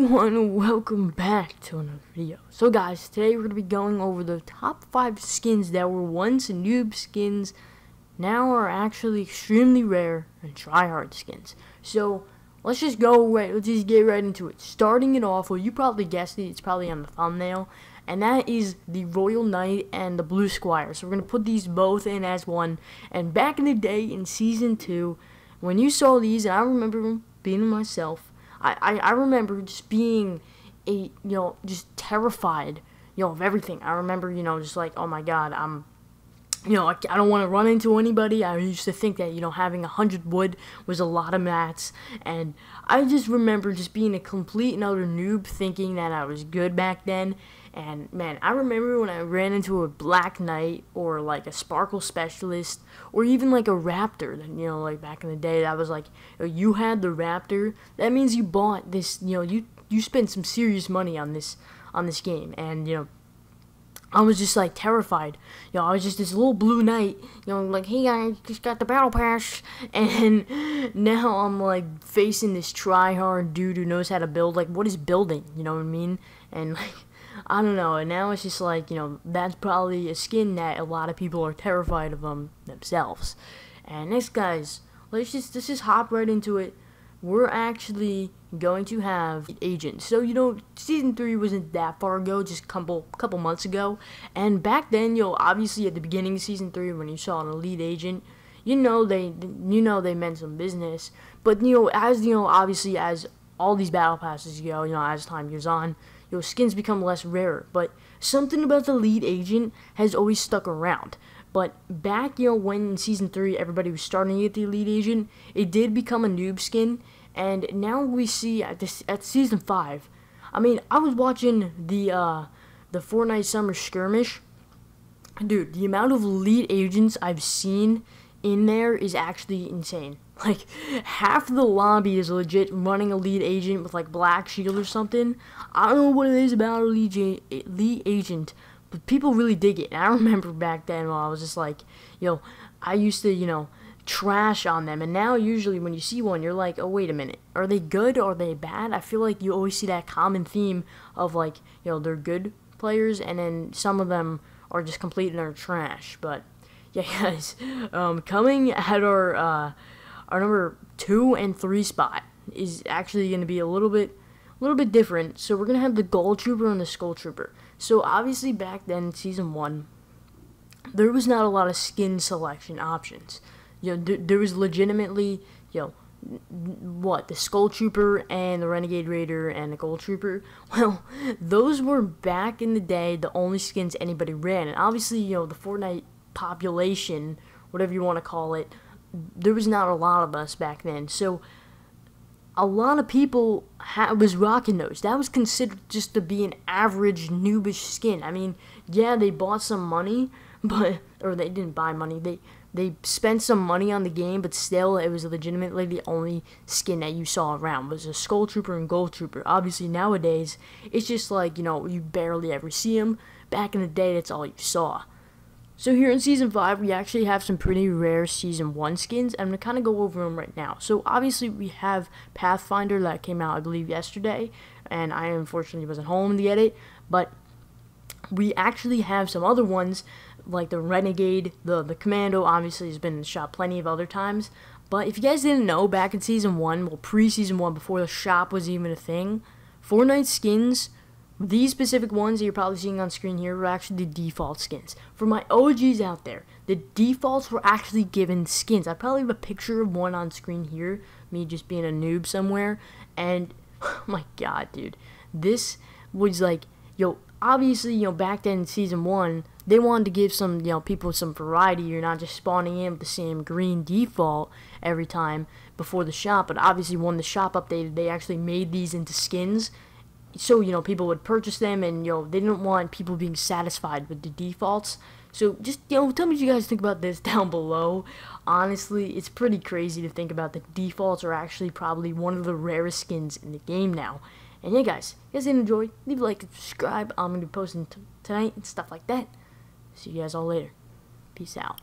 everyone, welcome back to another video. So guys, today we're going to be going over the top 5 skins that were once noob skins, now are actually extremely rare and tryhard skins. So let's just get right into it. Starting it off, well, you probably guessed it, it's probably on the thumbnail, and that is the Royal Knight and the Blue Squire. So we're going to put these both in as one. And back in the day in Season 2, when you saw these, and I remember being myself, I remember just being just terrified, of everything. I remember, just like, oh my god, I don't want to run into anybody. I used to think that, having 100 wood was a lot of mats, and I just remember just being a complete and utter noob, thinking that I was good back then. And man, I remember when I ran into a Black Knight or like a Sparkle Specialist or even like a Raptor, like back in the day, that was like, you had the Raptor, that means you bought this, you spent some serious money on this game. And I was just like terrified. I was just this little blue knight, like, hey, I just got the battle pass, and now I'm like facing this tryhard dude who knows how to build. Like, what is building? You know what I mean? And like, I don't know, and now it's just like, that's probably a skin that a lot of people are terrified of themselves. And next, guys, let's just hop right into it. We're actually going to have agents. So, Season 3 wasn't that far ago, just a couple months ago. And back then, obviously at the beginning of Season 3, when you saw an elite agent, they meant some business. But, obviously as all these battle passes go, as time goes on, skins become less rare, but something about the lead agent has always stuck around. But back, when in Season 3 everybody was starting to get the elite agent, it did become a noob skin, and now we see at Season 5, I mean, I was watching the Fortnite Summer Skirmish. Dude, the amount of elite agents I've seen in there is actually insane. Like, half the lobby is legit running a lead agent with like Black Shield or something. I don't know what it is about a lead agent, but people really dig it. And I remember back then when I was just like, I used to, trash on them. And now usually when you see one, you're like, oh, wait a minute. Are they good or are they bad? I feel like you always see that common theme of like, they're good players, and then some of them are just complete and utter trash. But yeah, guys, coming at our number 2 and 3 spot is actually going to be a little bit different. So we're going to have the Gold Trooper and the Skull Trooper. So obviously back then in Season 1, there was not a lot of skin selection options. There was legitimately, the Skull Trooper and the Renegade Raider and the Gold Trooper. Well, those were back in the day the only skins anybody ran. And obviously, the Fortnite population, whatever you want to call it, there was not a lot of us back then, so a lot of people was rocking those. That was considered just to be an average noobish skin. I mean, yeah, they bought some money, or they didn't buy money. They spent some money on the game, but still, it was legitimately the only skin that you saw around was a Skull Trooper and Gold Trooper. Obviously, nowadays, it's just like, you barely ever see them. Back in the day, that's all you saw. So here in Season 5, we actually have some pretty rare Season 1 skins, and I'm going to kind of go over them right now. So obviously we have Pathfinder that came out, I believe, yesterday, and I unfortunately wasn't home to get it, but we actually have some other ones, like the Renegade, the Commando, obviously has been shot plenty of other times. But if you guys didn't know, back in Season 1, well, pre-Season 1, before the shop was even a thing, Fortnite skins, these specific ones that you're probably seeing on screen here were actually the default skins. For my OGs out there, the defaults were actually given skins. I probably have a picture of one on screen here, me just being a noob somewhere, and oh my god, dude, this was like, obviously, back then in Season 1, they wanted to give some, people some variety. You're not just spawning in with the same green default every time before the shop, but obviously when the shop updated, they actually made these into skins. So, people would purchase them, and, they didn't want people being satisfied with the defaults. So, just, tell me what you guys think about this down below. Honestly, it's pretty crazy to think about the defaults are actually probably one of the rarest skins in the game now. And yeah, guys, if you guys did enjoy, leave a like and subscribe. I'm going to be posting tonight and stuff like that. See you guys all later. Peace out.